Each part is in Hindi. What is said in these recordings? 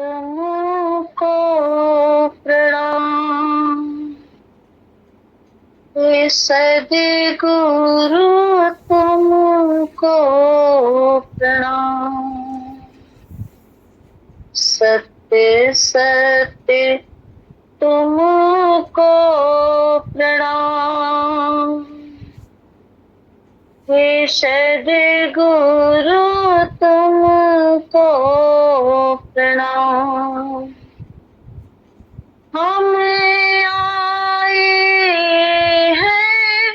तुमको प्रणाम। हे सद्गुरु तुमको प्रणाम। सत्य सत्य तुमको प्रणाम। हे सद्गुरु तुमको प्रणाम। हम आए हैं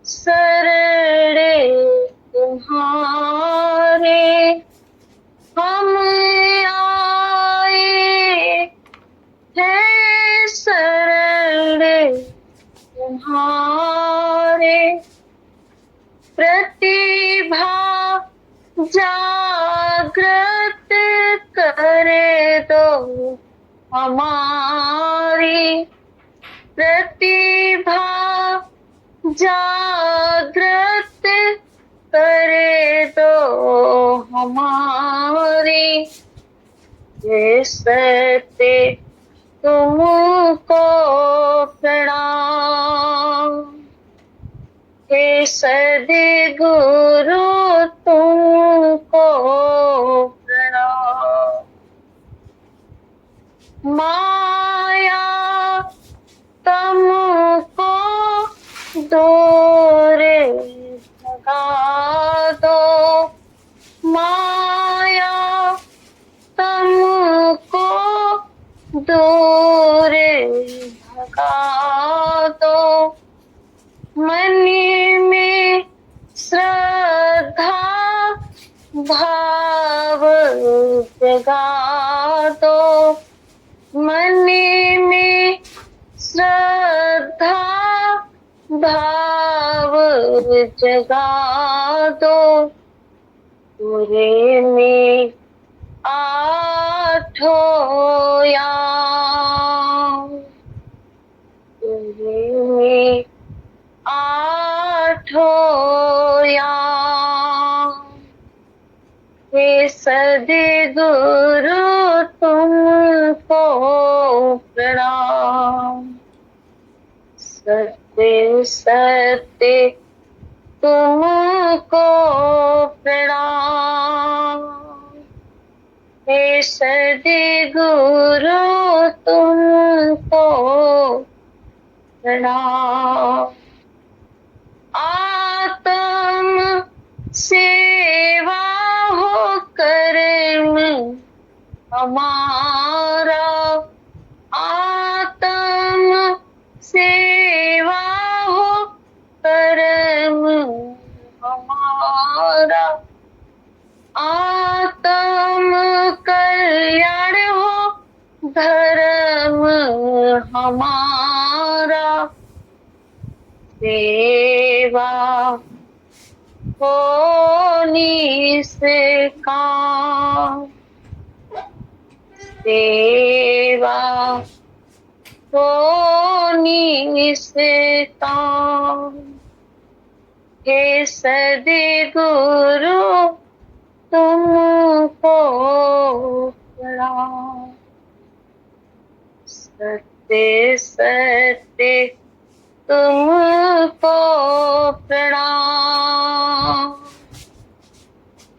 शरणे तुम्हारे। हम आए हैं शरणे तुम्हारे। प्रतिभा जागृत करे दो हमारी। प्रतिभा जागृत करे दो हमारी। ये सत्य तुमको प्रणाम। हे सद्गुरु तुमको प्रणाम। माया तुमको दूर भगा दो। माया तुमको दूर भगा दो। मन में श्रद्धा भाव जगा दो। मन में श्रद्धा भाव जगा दो। पूरे में आठों याम। पूरे में आठों याम। हे सद्गुरु तुमको प्रणाम। सत्य सत्य तुमको प्रणाम। हे सद्गुरु तुमको प्रणाम। आत्म सेवा हो कर्म हमारा। आत्म सेवा हो कर्म हमारा। आत्म कल्याण हो धर्म हमारा। सेवा हो निष्काम। सेवा हो निष्काम। हे सद्गुरु तुमको प्रणाम। सत्य सत्य तुमको प्रणाम।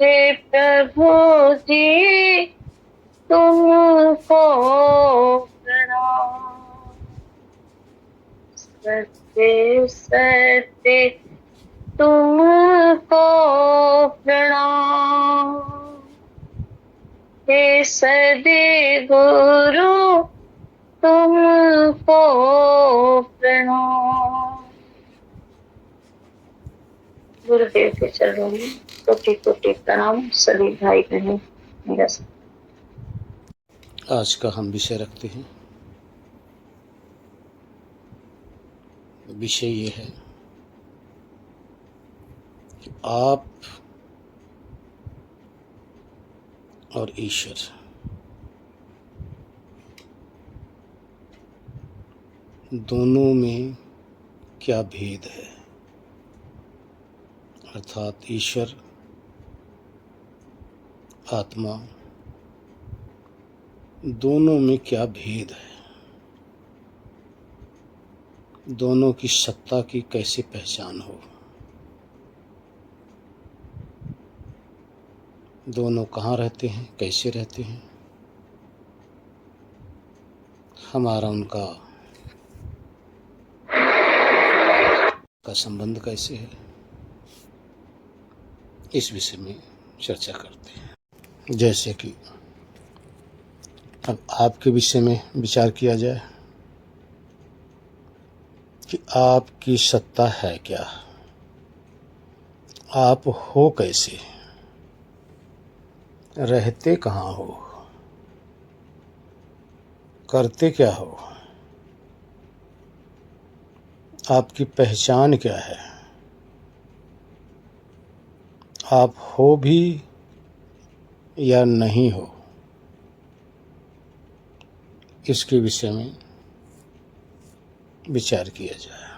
हे प्रभु जी तुमको प्रणाम। सत्य सत्य तुमको प्रणाम। हे सद्गुरु तुमको प्रणाम। गुरुदेव के चरणों में कोटि कोटि प्रणाम। सभी भाई बहन मेरा आज का हम विषय रखते हैं। विषय ये है कि आप और ईश्वर दोनों में क्या भेद है। अर्थात ईश्वर आत्मा दोनों में क्या भेद है, दोनों की सत्ता की कैसे पहचान हो, दोनों कहाँ रहते हैं, कैसे रहते हैं, हमारा उनका संबंध कैसे है, इस विषय में चर्चा करते हैं। जैसे कि अब आपके विषय में विचार किया जाए कि आपकी सत्ता है क्या, आप हो कैसे, रहते कहाँ हो, करते क्या हो, आपकी पहचान क्या है, आप हो भी या नहीं हो, इसके विषय में विचार किया जाए।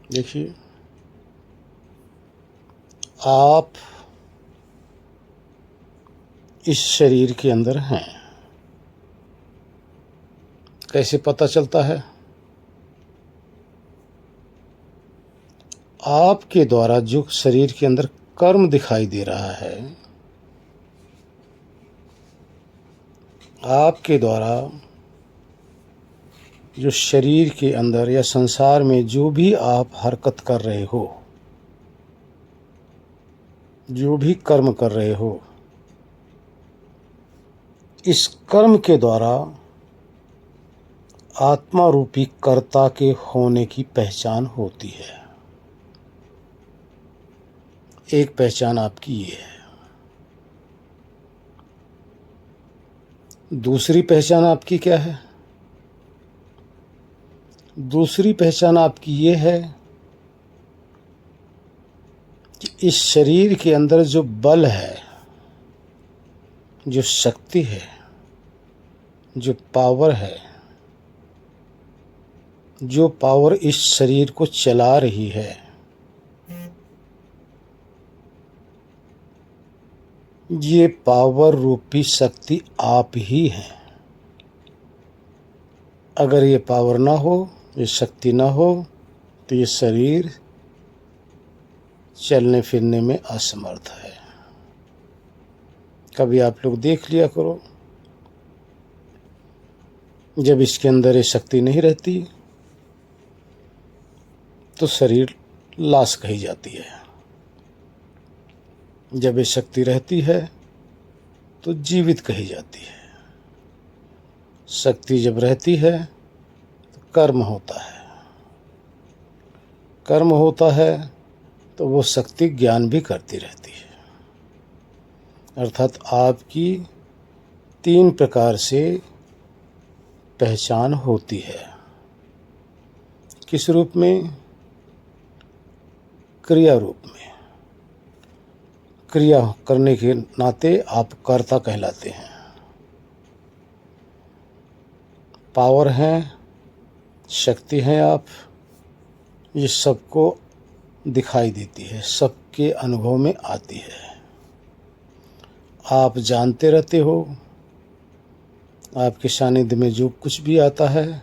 देखिए, आप इस शरीर के अंदर हैं, कैसे पता चलता है, आपके द्वारा जो शरीर के अंदर कर्म दिखाई दे रहा है, आपके द्वारा जो शरीर के अंदर या संसार में जो भी आप हरकत कर रहे हो, जो भी कर्म कर रहे हो, इस कर्म के द्वारा आत्मा रूपी कर्ता के होने की पहचान होती है। एक पहचान आपकी ये है। दूसरी पहचान आपकी क्या है? दूसरी पहचान आपकी ये है कि इस शरीर के अंदर जो बल है, जो शक्ति है, जो पावर है, जो पावर इस शरीर को चला रही है, ये पावर रूपी शक्ति आप ही हैं। अगर ये पावर ना हो, ये शक्ति ना हो, तो ये शरीर चलने फिरने में असमर्थ है। कभी आप लोग देख लिया करो, जब इसके अंदर ये शक्ति नहीं रहती तो शरीर लाश कही जाती है। जब ये शक्ति रहती है तो जीवित कही जाती है। शक्ति जब रहती है तो कर्म होता है। कर्म होता है तो वो शक्ति ज्ञान भी करती रहती है। अर्थात आपकी 3 प्रकार से पहचान होती है। किस रूप में? क्रिया रूप में। क्रिया करने के नाते आप कर्ता कहलाते हैं। पावर हैं, शक्ति हैं आप, ये सबको दिखाई देती है, सबके अनुभव में आती है। आप जानते रहते हो, आपके सानिध्य में जो कुछ भी आता है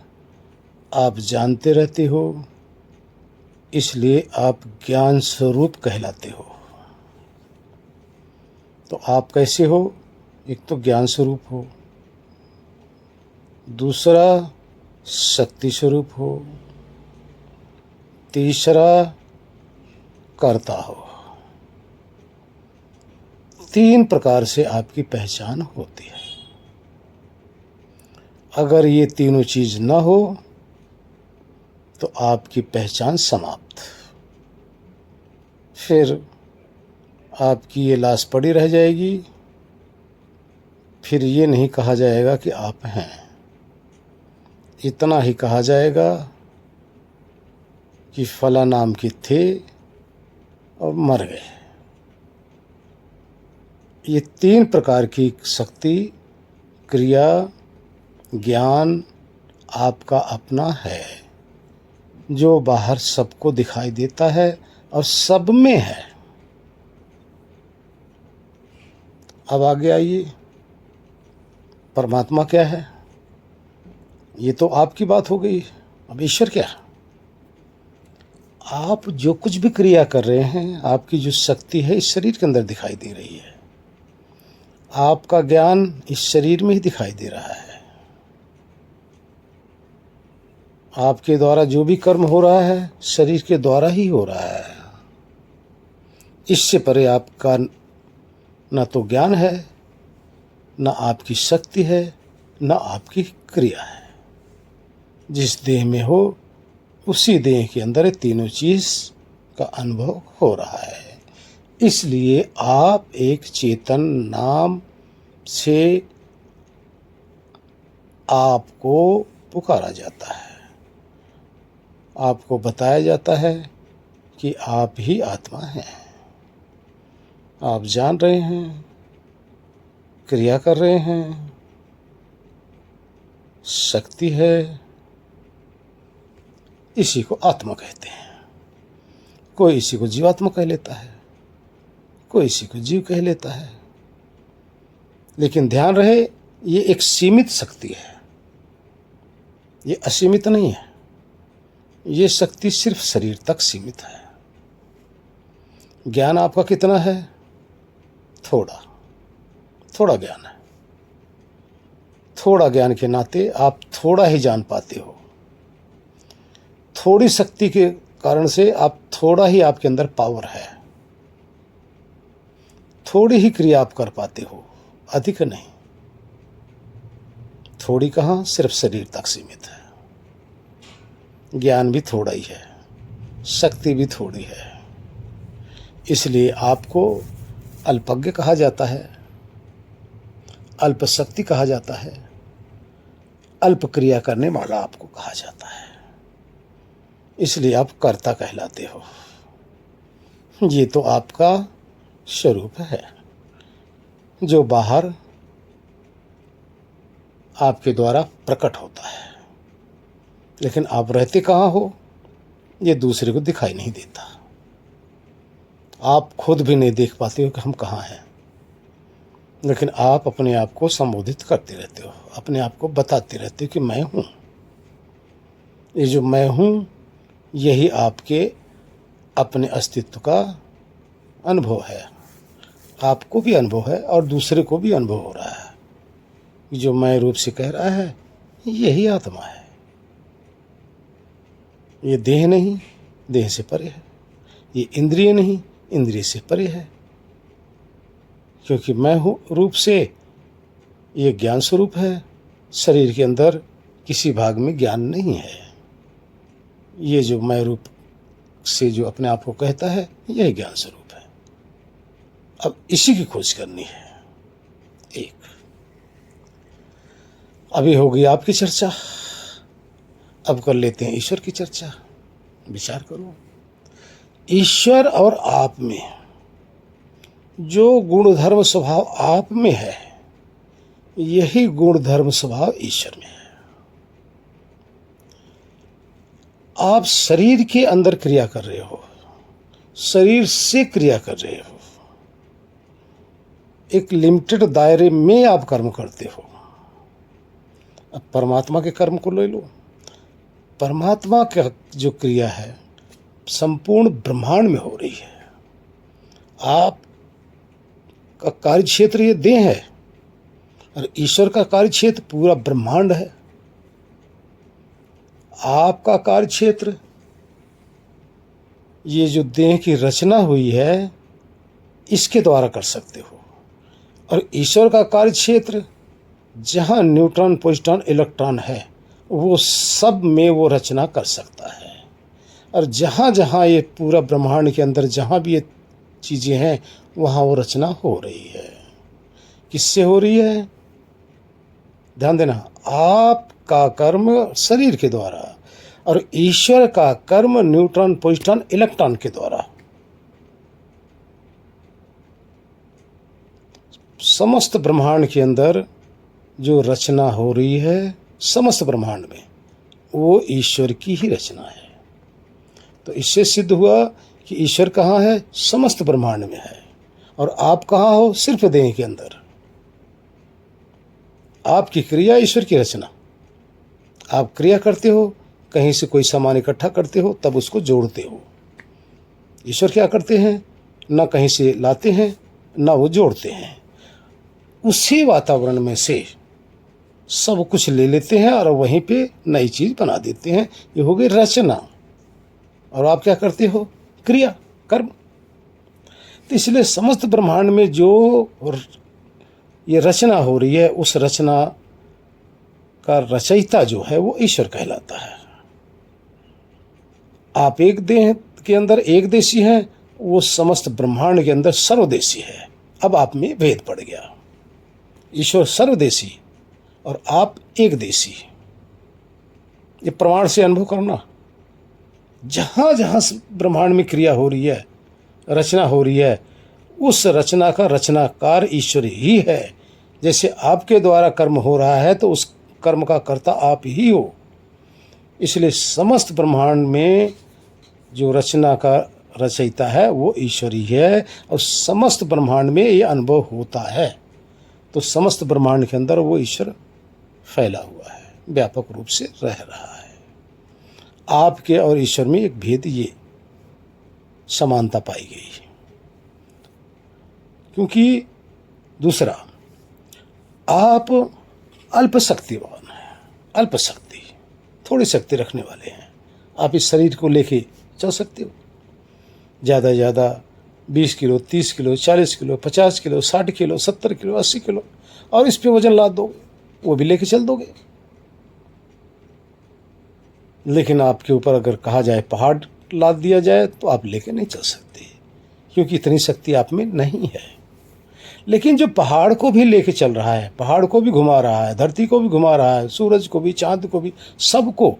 आप जानते रहते हो, इसलिए आप ज्ञान स्वरूप कहलाते हो। तो आप कैसे हो? एक तो ज्ञान स्वरूप हो, दूसरा शक्ति स्वरूप हो, तीसरा कर्ता हो। 3 प्रकार से आपकी पहचान होती है। अगर ये तीनों चीज ना हो तो आपकी पहचान समाप्त। फिर आपकी ये लाश पड़ी रह जाएगी। फिर ये नहीं कहा जाएगा कि आप हैं, इतना ही कहा जाएगा कि फला नाम के थे और मर गए। ये 3 प्रकार की शक्ति, क्रिया, ज्ञान आपका अपना है, जो बाहर सबको दिखाई देता है और सब में है। अब आगे आइए, परमात्मा क्या है, ये तो आपकी बात हो गई। अब ईश्वर क्या? आप जो कुछ भी क्रिया कर रहे हैं, आपकी जो शक्ति है इस शरीर के अंदर दिखाई दे रही है। आपका ज्ञान इस शरीर में ही दिखाई दे रहा है। आपके द्वारा जो भी कर्म हो रहा है शरीर के द्वारा ही हो रहा है। इससे परे आपका न तो ज्ञान है, न आपकी शक्ति है, न आपकी क्रिया है। जिस देह में हो उसी देह के अंदर तीनों चीज का अनुभव हो रहा है। इसलिए आप एक चेतन नाम से आपको पुकारा जाता है, आपको बताया जाता है कि आप ही आत्मा हैं। आप जान रहे हैं, क्रिया कर रहे हैं, शक्ति है, इसी को आत्मा कहते हैं। कोई इसी को जीवात्मा कह लेता है, कोई इसी को जीव कह लेता है। लेकिन ध्यान रहे, ये एक सीमित शक्ति है, ये असीमित नहीं है। ये शक्ति सिर्फ शरीर तक सीमित है। ज्ञान आपका कितना है? थोड़ा ज्ञान है। थोड़ा ज्ञान के नाते आप थोड़ा ही जान पाते हो। थोड़ी शक्ति के कारण से आप थोड़ा ही, आपके अंदर पावर है, थोड़ी ही क्रिया आप कर पाते हो, अधिक नहीं। थोड़ी कहाँ, सिर्फ शरीर तक सीमित है। ज्ञान भी थोड़ा ही है, शक्ति भी थोड़ी है। इसलिए आपको अल्पज्ञ कहा जाता है, अल्प शक्ति कहा जाता है, अल्प क्रिया करने वाला आपको कहा जाता है। इसलिए आप कर्ता कहलाते हो। ये तो आपका स्वरूप है जो बाहर आपके द्वारा प्रकट होता है। लेकिन आप रहते कहाँ हो, ये दूसरे को दिखाई नहीं देता। आप खुद भी नहीं देख पाते हो कि हम कहाँ हैं, लेकिन आप अपने आप को संबोधित करते रहते हो, अपने आप को बताते रहते हो कि मैं हूँ। ये जो मैं हूँ, यही आपके अपने अस्तित्व का अनुभव है। आपको भी अनुभव है और दूसरे को भी अनुभव हो रहा है। जो मैं रूप से कह रहा है, यही आत्मा है। ये देह नहीं, देह से परे है। ये इंद्रिय नहीं, इंद्रिय से परे है। क्योंकि मैं हूँ रूप से, ये ज्ञान स्वरूप है। शरीर के अंदर किसी भाग में ज्ञान नहीं है। ये जो मैं रूप से जो अपने आप को कहता है, यही ज्ञान स्वरूप है। अब इसी की खोज करनी है। एक अभी होगी आपकी चर्चा, अब कर लेते हैं ईश्वर की चर्चा। विचार करो, ईश्वर और आप में जो गुण धर्म स्वभाव आप में है, यही गुण धर्म स्वभाव ईश्वर में है। आप शरीर के अंदर क्रिया कर रहे हो, शरीर से क्रिया कर रहे हो, एक लिमिटेड दायरे में आप कर्म करते हो। अब परमात्मा के कर्म को ले लो। परमात्मा का जो क्रिया है संपूर्ण ब्रह्मांड में हो रही है। आप का कार्य क्षेत्र ये देह है और ईश्वर का कार्य क्षेत्र पूरा ब्रह्मांड है। आपका कार्य क्षेत्र, ये जो देह की रचना हुई है, इसके द्वारा कर सकते हो। और ईश्वर का कार्य क्षेत्र, जहाँ न्यूट्रॉन, प्रोटॉन, इलेक्ट्रॉन है, वो सब में वो रचना कर सकता है। और जहाँ जहाँ ये पूरा ब्रह्मांड के अंदर जहाँ भी ये चीज़ें हैं, वहाँ वो रचना हो रही है। किससे हो रही है? ध्यान देना, आपका कर्म शरीर के द्वारा और ईश्वर का कर्म न्यूट्रॉन, प्रोटॉन, इलेक्ट्रॉन के द्वारा। समस्त ब्रह्मांड के अंदर जो रचना हो रही है, समस्त ब्रह्मांड में, वो ईश्वर की ही रचना है। तो इससे सिद्ध हुआ कि ईश्वर कहाँ है? समस्त ब्रह्मांड में है। और आप कहाँ हो? सिर्फ देह के अंदर। आपकी क्रिया ईश्वर की रचना। आप क्रिया करते हो, कहीं से कोई सामान इकट्ठा करते हो, तब उसको जोड़ते हो। ईश्वर क्या करते हैं, ना कहीं से लाते हैं ना वो जोड़ते हैं, उसी वातावरण में से सब कुछ ले लेते हैं और वहीं पे नई चीज बना देते हैं। ये हो गई रचना। और आप क्या करते हो, क्रिया, कर्म। तो इसलिए समस्त ब्रह्मांड में जो ये रचना हो रही है, उस रचना का रचयिता जो है वो ईश्वर कहलाता है। आप एक देह के अंदर एक देशी हैं, वो समस्त ब्रह्मांड के अंदर सर्वदेशी है। अब आप में भेद पड़ गया। ईश्वर सर्वदेशी और आप एक देशी। ये प्रमाण से अनुभव करना। जहां जहां ब्रह्मांड में क्रिया हो रही है, रचना हो रही है, उस रचना का रचनाकार ईश्वर ही है। जैसे आपके द्वारा कर्म हो रहा है तो उस कर्म का कर्ता आप ही हो। इसलिए समस्त ब्रह्मांड में जो रचना का रचयिता है वो ईश्वर ही है। और समस्त ब्रह्मांड में ये अनुभव होता है, तो समस्त ब्रह्मांड के अंदर वो ईश्वर फैला हुआ है, व्यापक रूप से रह रहा है। आपके और ईश्वर में एक भेद, ये समानता पाई गई। क्योंकि दूसरा, आप अल्प शक्तिवान हैं, अल्प शक्ति, थोड़ी शक्ति रखने वाले हैं। आप इस शरीर को लेके चल सकते हो, ज़्यादा से ज़्यादा 20 kilo, 30 kilo, 40 kilo, 50 kilo, 60 kilo, 70 kilo, 80 kilo, और इस पे वजन लाद दोगे, वो भी लेके चल दोगे। लेकिन आपके ऊपर अगर कहा जाए पहाड़ लाद दिया जाए तो आप लेके नहीं चल सकते, क्योंकि इतनी शक्ति आप में नहीं है। लेकिन जो पहाड़ को भी लेके चल रहा है, पहाड़ को भी घुमा रहा है, धरती को भी घुमा रहा है, सूरज को भी, चांद को भी, सबको,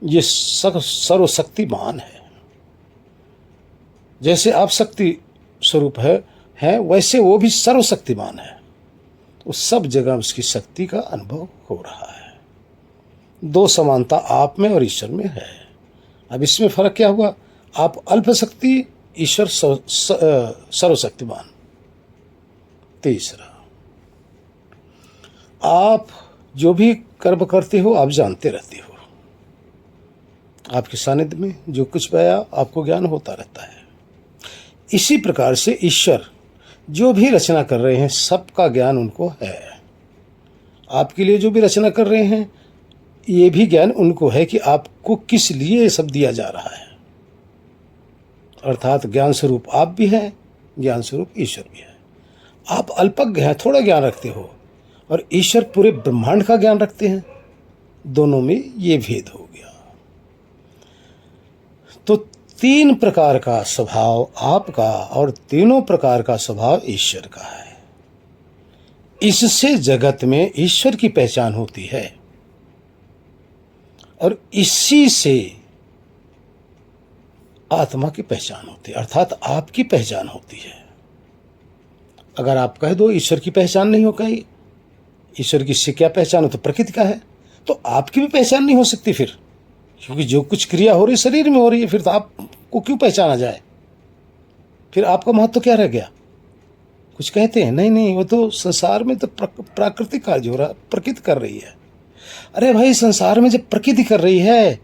ये सर्वशक्तिमान है। जैसे आप शक्ति स्वरूप है वैसे वो भी सर्वशक्तिमान है। उस सब जगह उसकी शक्ति का अनुभव हो रहा है। दो समानता आप में और ईश्वर में है। अब इसमें फर्क क्या हुआ, आप अल्प शक्ति, ईश्वर सर्वशक्तिमान। तीसरा, आप जो भी कर्म करते हो आप जानते रहते हो। आपके सानिध्य में जो कुछ पाया आपको ज्ञान होता रहता है। इसी प्रकार से ईश्वर जो भी रचना कर रहे हैं सबका ज्ञान उनको है। आपके लिए जो भी रचना कर रहे हैं ये भी ज्ञान उनको है कि आपको किस लिए ये सब दिया जा रहा है। अर्थात ज्ञान स्वरूप आप भी हैं, ज्ञान स्वरूप ईश्वर भी है। आप अल्पज्ञ हैं, थोड़ा ज्ञान रखते हो, और ईश्वर पूरे ब्रह्मांड का ज्ञान रखते हैं। दोनों में ये भेद हो गया। तो 3 प्रकार का स्वभाव आपका और तीनों प्रकार का स्वभाव ईश्वर का है। इससे जगत में ईश्वर की पहचान होती है और इसी से आत्मा की पहचान होती है, अर्थात आपकी पहचान होती है। अगर आप कह दो ईश्वर की पहचान नहीं हो, कही ईश्वर की से क्या पहचान हो, तो प्रकृति का है, तो आपकी भी पहचान नहीं हो सकती फिर, क्योंकि जो कुछ क्रिया हो रही है शरीर में हो रही है, फिर तो आपको क्यों पहचाना जाए, फिर आपका महत्व क्या रह गया। कुछ कहते हैं नहीं वो तो संसार में तो प्राकृतिक कार्य हो रहा है, प्रकृति कर रही है। अरे भाई, संसार में जब प्रकृति कर रही है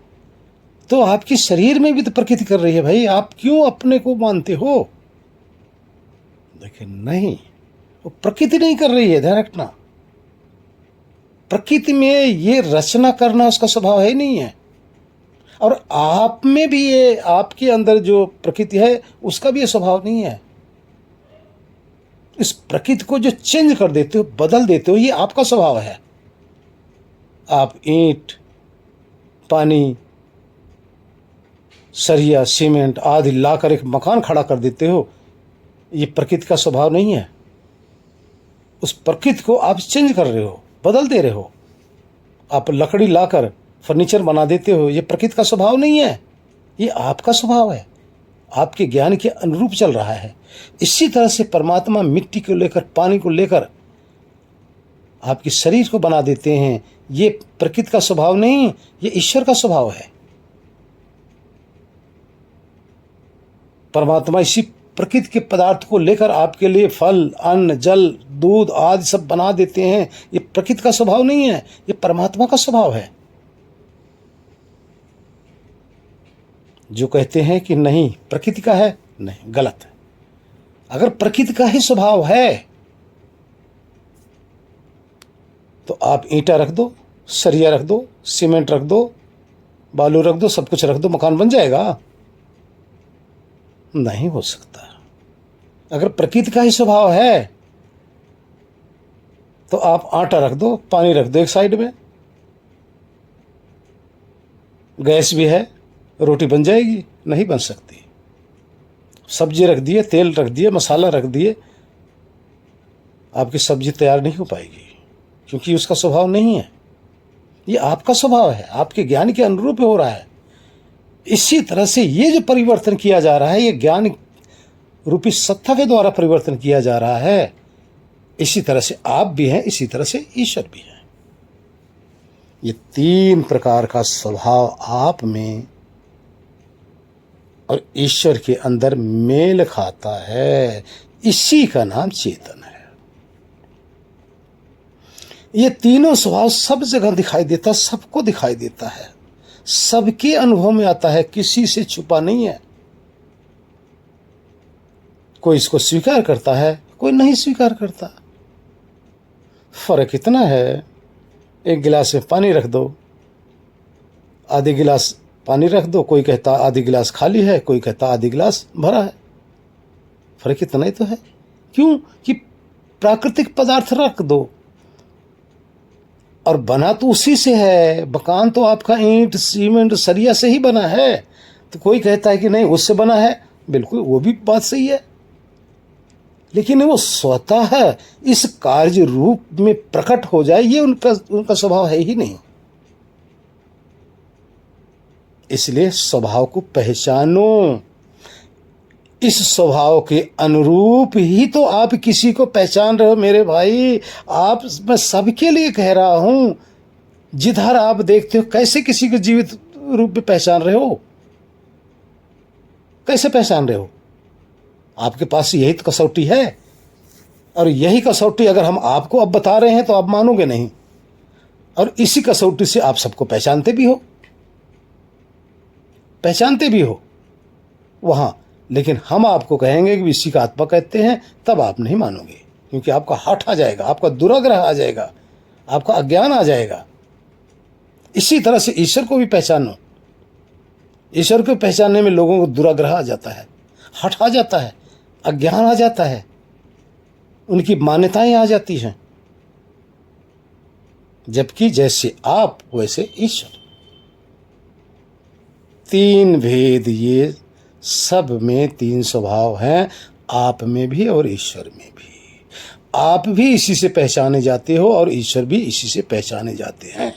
तो आपके शरीर में भी तो प्रकृति कर रही है भाई, आप क्यों अपने को मानते हो। देखिए नहीं, वो प्रकृति नहीं कर रही है, ध्यान रखना। प्रकृति में ये रचना करना उसका स्वभाव है नहीं है, और आप में भी ये, आपके अंदर जो प्रकृति है उसका भी ये स्वभाव नहीं है। इस प्रकृति को जो चेंज कर देते हो, बदल देते हो, ये आपका स्वभाव है। आप ईंट, पानी, सरिया, सीमेंट आदि लाकर एक मकान खड़ा कर देते हो, ये प्रकृति का स्वभाव नहीं है। उस प्रकृति को आप चेंज कर रहे हो, बदल दे रहे हो। आप लकड़ी लाकर फर्नीचर बना देते हो, ये प्रकृति का स्वभाव नहीं है, ये आपका स्वभाव है, आपके ज्ञान के अनुरूप चल रहा है। इसी तरह से परमात्मा मिट्टी को लेकर, पानी को लेकर आपके शरीर को बना देते हैं। ये प्रकृति का स्वभाव नहीं, ये ईश्वर का स्वभाव है। परमात्मा इसी प्रकृति के पदार्थ को लेकर आपके लिए फल, अन्न, जल, दूध आदि सब बना देते हैं। ये प्रकृति का स्वभाव नहीं है, ये परमात्मा का स्वभाव है। जो कहते हैं कि नहीं प्रकृति का है, नहीं, गलत है। अगर प्रकृति का ही स्वभाव है तो आप ईंटा रख दो, सरिया रख दो, सीमेंट रख दो, बालू रख दो, सब कुछ रख दो, मकान बन जाएगा? नहीं हो सकता। अगर प्रकृति का ही स्वभाव है तो आप आटा रख दो, पानी रख दो एक साइड में, गैस भी है, रोटी बन जाएगी? नहीं बन सकती। सब्जी रख दिए, तेल रख दिए, मसाला रख दिए, आपकी सब्जी तैयार नहीं हो पाएगी, क्योंकि उसका स्वभाव नहीं है। ये आपका स्वभाव है, आपके ज्ञान के अनुरूप हो रहा है। इसी तरह से ये जो परिवर्तन किया जा रहा है, ये ज्ञान रूपी सत्ता के द्वारा परिवर्तन किया जा रहा है। इसी तरह से आप भी हैं, इसी तरह से ईश्वर भी है। ये 3 प्रकार का स्वभाव आप में और ईश्वर के अंदर मेल खाता है। इसी का नाम चेतन है। ये तीनों स्वभाव सब जगह दिखाई देता, सबको दिखाई देता है, सबके अनुभव में आता है, किसी से छुपा नहीं है। कोई इसको स्वीकार करता है, कोई नहीं स्वीकार करता। फर्क इतना है, एक गिलास में पानी रख दो, आधे गिलास पानी रख दो, कोई कहता आधी गिलास खाली है, कोई कहता आधी गिलास भरा है। फर्क इतना ही तो है। क्यों? कि प्राकृतिक पदार्थ रख दो और बना तो उसी से है। मकान तो आपका ईंट, सीमेंट, सरिया से ही बना है। तो कोई कहता है कि नहीं उससे बना है, बिल्कुल वो भी बात सही है, लेकिन वो स्वतः इस कार्य रूप में प्रकट हो जाए, ये उनका स्वभाव है ही नहीं। इसलिए स्वभाव को पहचानो। इस स्वभाव के अनुरूप ही तो आप किसी को पहचान रहे हो मेरे भाई। मैं सबके लिए कह रहा हूं। जिधर आप देखते हो, कैसे किसी को जीवित रूप में पहचान रहे हो? कैसे पहचान रहे हो? आपके पास यही तो कसौटी है, और यही कसौटी अगर हम आपको अब बता रहे हैं तो आप मानोगे नहीं, और इसी कसौटी से आप सबको पहचानते भी हो वहां। लेकिन हम आपको कहेंगे कि इसी का आत्मा कहते हैं, तब आप नहीं मानोगे, क्योंकि आपका हठ आ जाएगा, आपका दुराग्रह आ जाएगा, आपका अज्ञान आ जाएगा। इसी तरह से ईश्वर को भी पहचानो। ईश्वर को पहचानने में लोगों को दुराग्रह आ जाता है, हठ आ जाता है, अज्ञान आ जाता है, उनकी मान्यताएं आ जाती हैं। जबकि जैसे आप वैसे ईश्वर। 3 भेद, ये सब में 3 स्वभाव हैं, आप में भी और ईश्वर में भी। आप भी इसी से पहचाने जाते हो और ईश्वर भी इसी से पहचाने जाते हैं।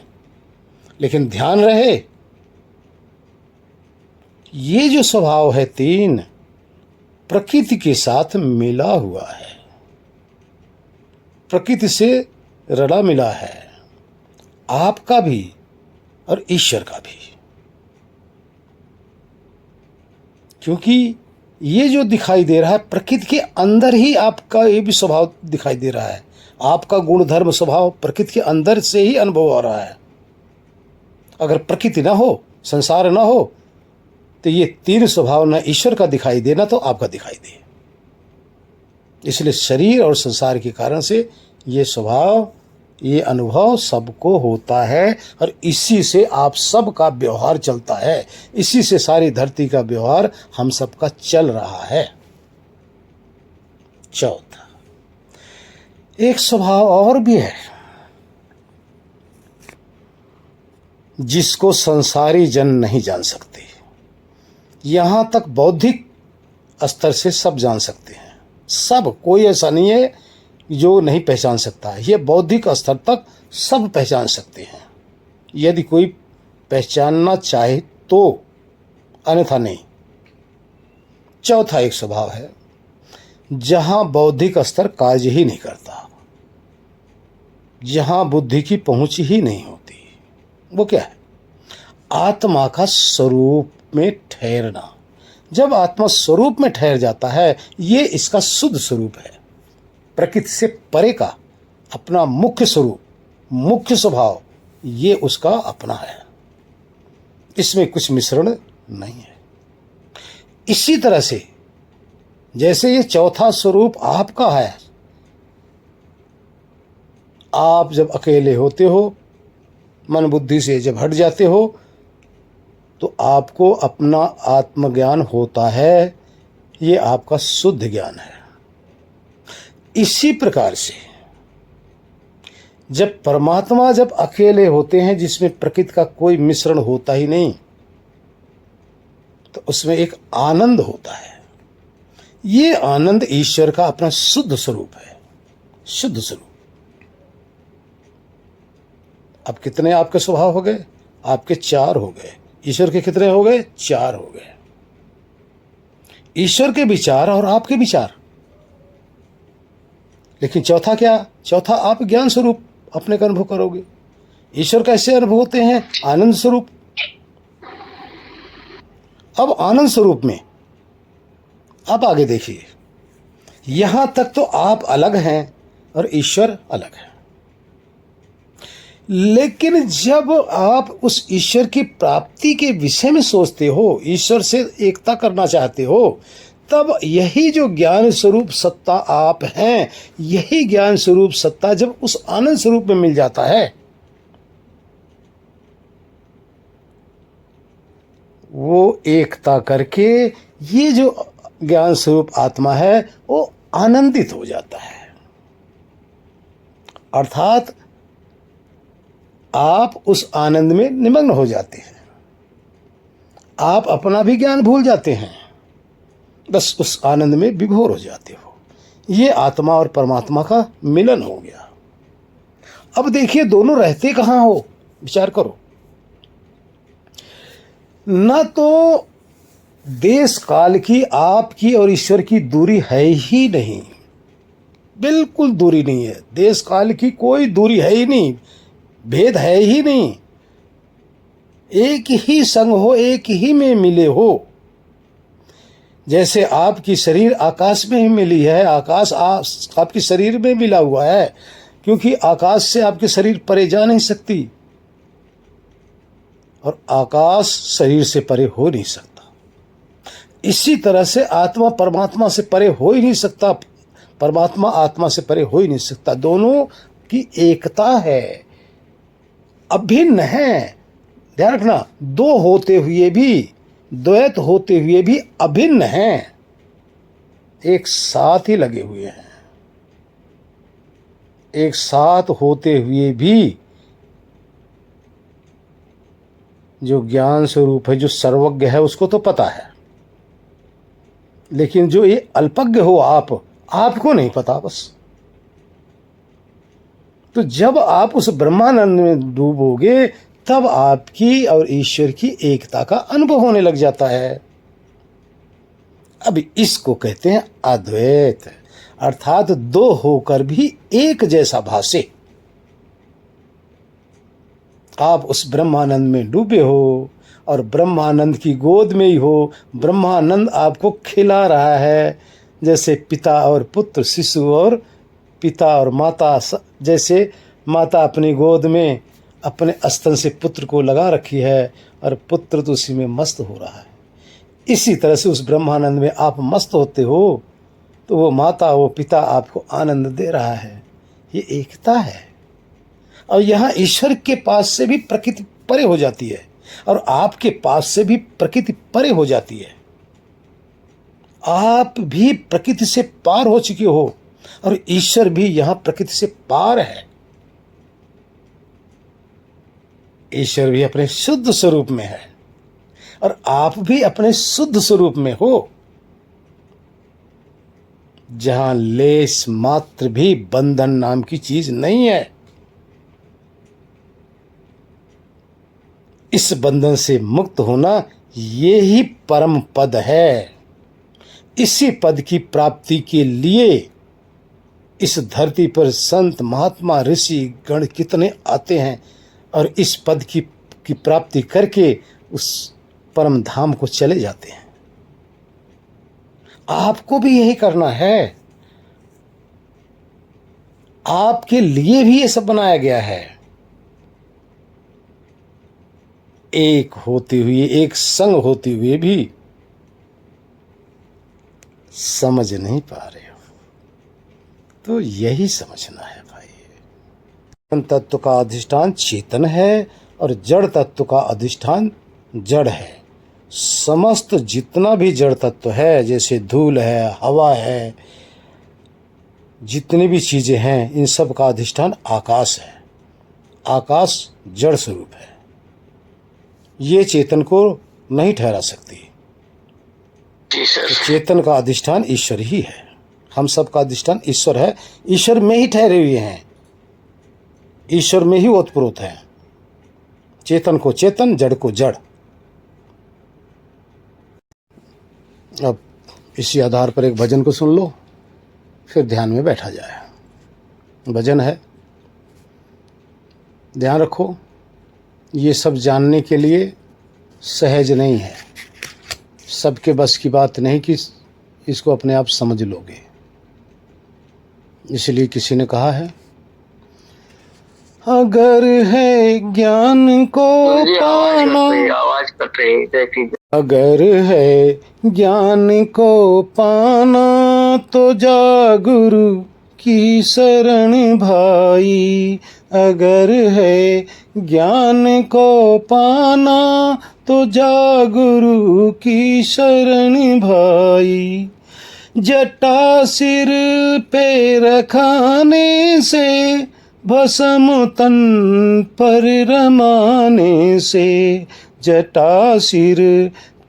लेकिन ध्यान रहे, ये जो स्वभाव है 3, प्रकृति के साथ मिला हुआ है, प्रकृति से रला मिला है, आपका भी और ईश्वर का भी। क्योंकि ये जो दिखाई दे रहा है, प्रकृति के अंदर ही आपका ये भी स्वभाव दिखाई दे रहा है। आपका गुण धर्म स्वभाव प्रकृति के अंदर से ही अनुभव हो रहा है। अगर प्रकृति ना हो, संसार ना हो, तो ये 3 स्वभाव ना ईश्वर का दिखाई दे, ना तो आपका दिखाई दे। इसलिए शरीर और संसार के कारण से ये स्वभाव, ये अनुभव सबको होता है, और इसी से आप सबका व्यवहार चलता है। इसी से सारी धरती का व्यवहार हम सबका चल रहा है। चौथा, एक स्वभाव और भी है जिसको संसारी जन नहीं जान सकते। यहां तक बौद्धिक स्तर से सब जान सकते हैं। सब, कोई ऐसा नहीं है जो नहीं पहचान सकता है। ये बौद्धिक स्तर तक सब पहचान सकते हैं, यदि कोई पहचानना चाहे तो, अन्यथा नहीं। चौथा एक स्वभाव है जहां बौद्धिक स्तर कार्य ही नहीं करता, जहां बुद्धि की पहुंच ही नहीं होती। वो क्या है? आत्मा का स्वरूप में ठहरना, जब आत्मा स्वरूप में ठहर जाता है, ये इसका शुद्ध स्वरूप है। प्रकृति से परे का अपना मुख्य स्वरूप, मुख्य स्वभाव, ये उसका अपना है, इसमें कुछ मिश्रण नहीं है। इसी तरह से जैसे ये चौथा स्वरूप आपका है, आप जब अकेले होते हो, मन बुद्धि से जब हट जाते हो, तो आपको अपना आत्मज्ञान होता है, ये आपका शुद्ध ज्ञान है। इसी प्रकार से जब परमात्मा जब अकेले होते हैं, जिसमें प्रकृति का कोई मिश्रण होता ही नहीं, तो उसमें एक आनंद होता है। ये आनंद ईश्वर का अपना शुद्ध स्वरूप है, शुद्ध स्वरूप। अब कितने आपके स्वभाव हो गए? आपके 4 हो गए। ईश्वर के कितने हो गए? 4 हो गए। ईश्वर के विचार और आपके विचार। लेकिन चौथा क्या? चौथा आप ज्ञान स्वरूप अपने का अनुभव करोगे। ईश्वर कैसे अनुभव होते हैं? आनंद स्वरूप। अब आनंद स्वरूप में आप आगे देखिए, यहां तक तो आप अलग हैं और ईश्वर अलग है। लेकिन जब आप उस ईश्वर की प्राप्ति के विषय में सोचते हो, ईश्वर से एकता करना चाहते हो, तब यही जो ज्ञान स्वरूप सत्ता आप हैं, यही ज्ञान स्वरूप सत्ता जब उस आनंद स्वरूप में मिल जाता है, वो एकता करके ये जो ज्ञान स्वरूप आत्मा है वो आनंदित हो जाता है। अर्थात आप उस आनंद में निमग्न हो जाते हैं। आप अपना भी ज्ञान भूल जाते हैं, बस उस आनंद में विभोर हो जाते हो। ये आत्मा और परमात्मा का मिलन हो गया। अब देखिए, दोनों रहते कहाँ हो? विचार करो। न तो देश काल की आपकी और ईश्वर की दूरी है ही नहीं, बिल्कुल दूरी नहीं है। देश काल की कोई दूरी है ही नहीं, भेद है ही नहीं। एक ही संग हो, एक ही में मिले हो। जैसे आपकी शरीर आकाश में ही मिली है, आकाश आपके शरीर में मिला हुआ है, क्योंकि आकाश से आपकी शरीर परे जा नहीं सकती और आकाश शरीर से परे हो नहीं सकता। इसी तरह से आत्मा परमात्मा से परे हो ही नहीं सकता, परमात्मा आत्मा से परे हो ही नहीं सकता। दोनों की एकता है, अभिन्न है। ध्यान रखना, दो होते हुए भी, द्वैत होते हुए भी अभिन्न हैं, एक साथ ही लगे हुए हैं। एक साथ होते हुए भी जो ज्ञान स्वरूप है, जो सर्वज्ञ है, उसको तो पता है, लेकिन जो ये अल्पज्ञ हो आपको नहीं पता बस। तो जब आप उस ब्रह्मानंद में डूबोगे, तब आपकी और ईश्वर की एकता का अनुभव होने लग जाता है। अब इसको कहते हैं अद्वैत, अर्थात दो होकर भी एक जैसा भासे। आप उस ब्रह्मानंद में डूबे हो और ब्रह्मानंद की गोद में ही हो, ब्रह्मानंद आपको खिला रहा है। जैसे पिता और पुत्र, शिशु और पिता और माता, जैसे माता अपनी गोद में अपने स्तन से पुत्र को लगा रखी है और पुत्र तो उसी में मस्त हो रहा है। इसी तरह से उस ब्रह्मानंद में आप मस्त होते हो, तो वो माता, वो पिता आपको आनंद दे रहा है। ये एकता है। और यहाँ ईश्वर के पास से भी प्रकृति परे हो जाती है और आपके पास से भी प्रकृति परे हो जाती है। आप भी प्रकृति से पार हो चुके हो और ईश्वर भी यहाँ प्रकृति से पार है। ईश्वर भी अपने शुद्ध स्वरूप में है और आप भी अपने शुद्ध स्वरूप में हो, जहां लेस मात्र भी बंधन नाम की चीज नहीं है। इस बंधन से मुक्त होना, ये ही परम पद है। इसी पद की प्राप्ति के लिए इस धरती पर संत, महात्मा, ऋषि गण कितने आते हैं और इस पद की प्राप्ति करके उस परम धाम को चले जाते हैं। आपको भी यही करना है। आपके लिए भी ये सब बनाया गया है। एक होते हुए, एक संग होते हुए भी समझ नहीं पा रहे हो, तो यही समझना है भाई। चेतन तत्व का अधिष्ठान चेतन है और जड़ तत्व का अधिष्ठान जड़ है। समस्त जितना भी जड़ तत्व है, जैसे धूल है, हवा है, जितनी भी चीजें हैं, इन सब का अधिष्ठान आकाश है। आकाश जड़ स्वरूप है, ये चेतन को नहीं ठहरा सकती। तो चेतन का अधिष्ठान ईश्वर ही है। हम सब का अधिष्ठान ईश्वर है। ईश्वर में ही ठहरे हुए हैं, ईश्वर में ही ओतप्रोत है। चेतन को चेतन, जड़ को जड़। अब इसी आधार पर एक भजन को सुन लो, फिर ध्यान में बैठा जाए। भजन है, ध्यान रखो, ये सब जानने के लिए सहज नहीं है, सबके बस की बात नहीं कि इसको अपने आप समझ लोगे। इसलिए किसी ने कहा है, अगर है ज्ञान को पाना, आवाज कट रही, अगर है ज्ञान को पाना तो जा गुरु की शरण भाई। अगर है ज्ञान को पाना तो जा गुरु की शरण भाई। जटा सिर पे रखाने से, भस्म तन पर रमाने से। जटा सिर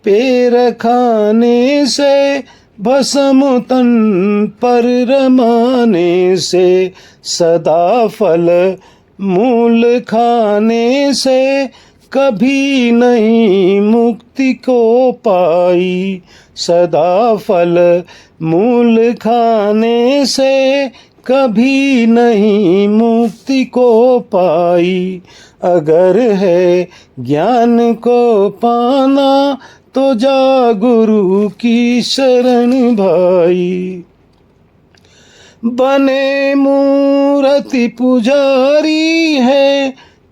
पे रखाने से, भस्म तन पर रमाने से। सदा फल मूल खाने से, कभी नहीं मुक्ति को पाई। सदा फल मूल खाने से, कभी नहीं मुक्ति को पाई। अगर है ज्ञान को पाना तो जा गुरु की शरण भाई। बने मूर्ति पुजारी है,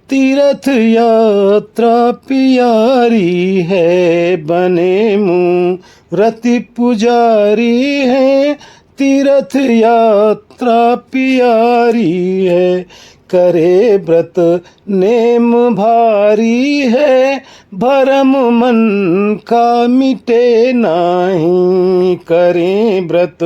तीर्थ यात्रा प्यारी है। बने मूर्ति पुजारी है, तीर्थ यात्रा प्यारी है। करे व्रत नेम भारी है, भरम मन का मिटे नाही। करे व्रत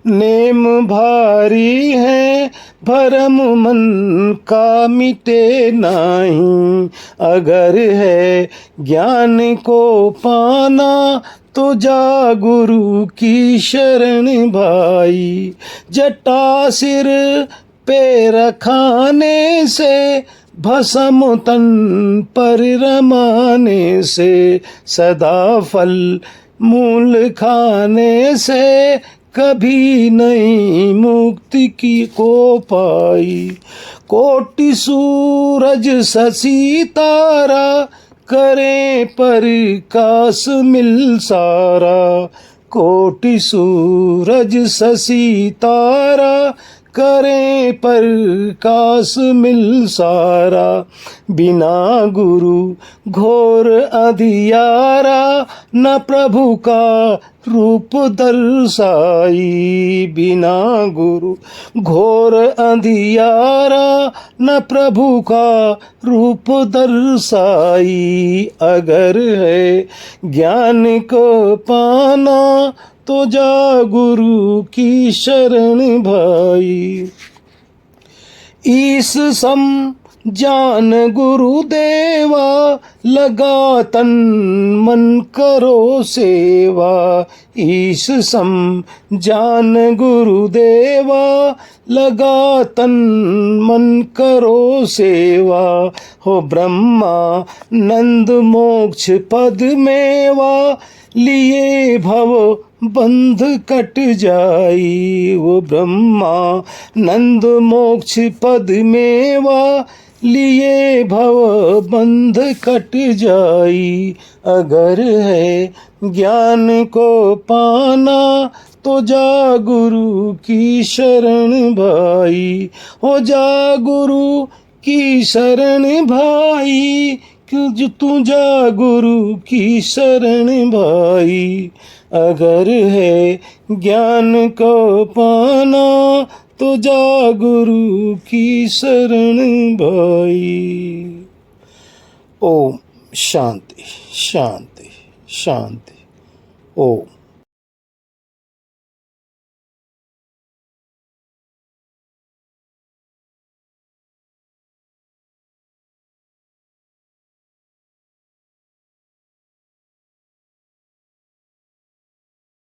नेम भारी है, भरम मन का मिटे नाही। अगर है ज्ञान को पाना तो जा गुरु की शरण भाई। जटा सिर पे रखाने से, भस्म तन पर रमाने से। सदा फल मूल खाने से, कभी नहीं मुक्ति की को पाई। कोटि सूरज शशि तारा, करे प्रकाश मिल सारा। कोटि सूरज शशि तारा, करे प्रकाश मिल सारा। बिना गुरु घोर अंधियारा, न प्रभु का रूप दर्शाई। बिना गुरु घोर अंधियारा, न प्रभु का रूप दर्शाई। अगर है ज्ञान को पाना तो जा गुरु की शरण भाई। ईस सम जान गुरुदेवा, लगा तन मन करो सेवा। ईस सम जान गुरुदेवा, लगा तन मन करो सेवा। हो ब्रह्मा नंद मोक्ष पद मेवा, लिए भव बंध कट जाई। वो ब्रह्मा नंद मोक्ष पद मेवा, लिए भव बंध कट जाई। अगर है ज्ञान को पाना तो जा गुरु की शरण भाई, हो जा गुरु की शरण भाई, क्यों जो तू जा गुरु की शरण भाई। अगर है ज्ञान को पाना तो जा गुरु की शरण भाई। ओम शांति शांति शांति। ओम।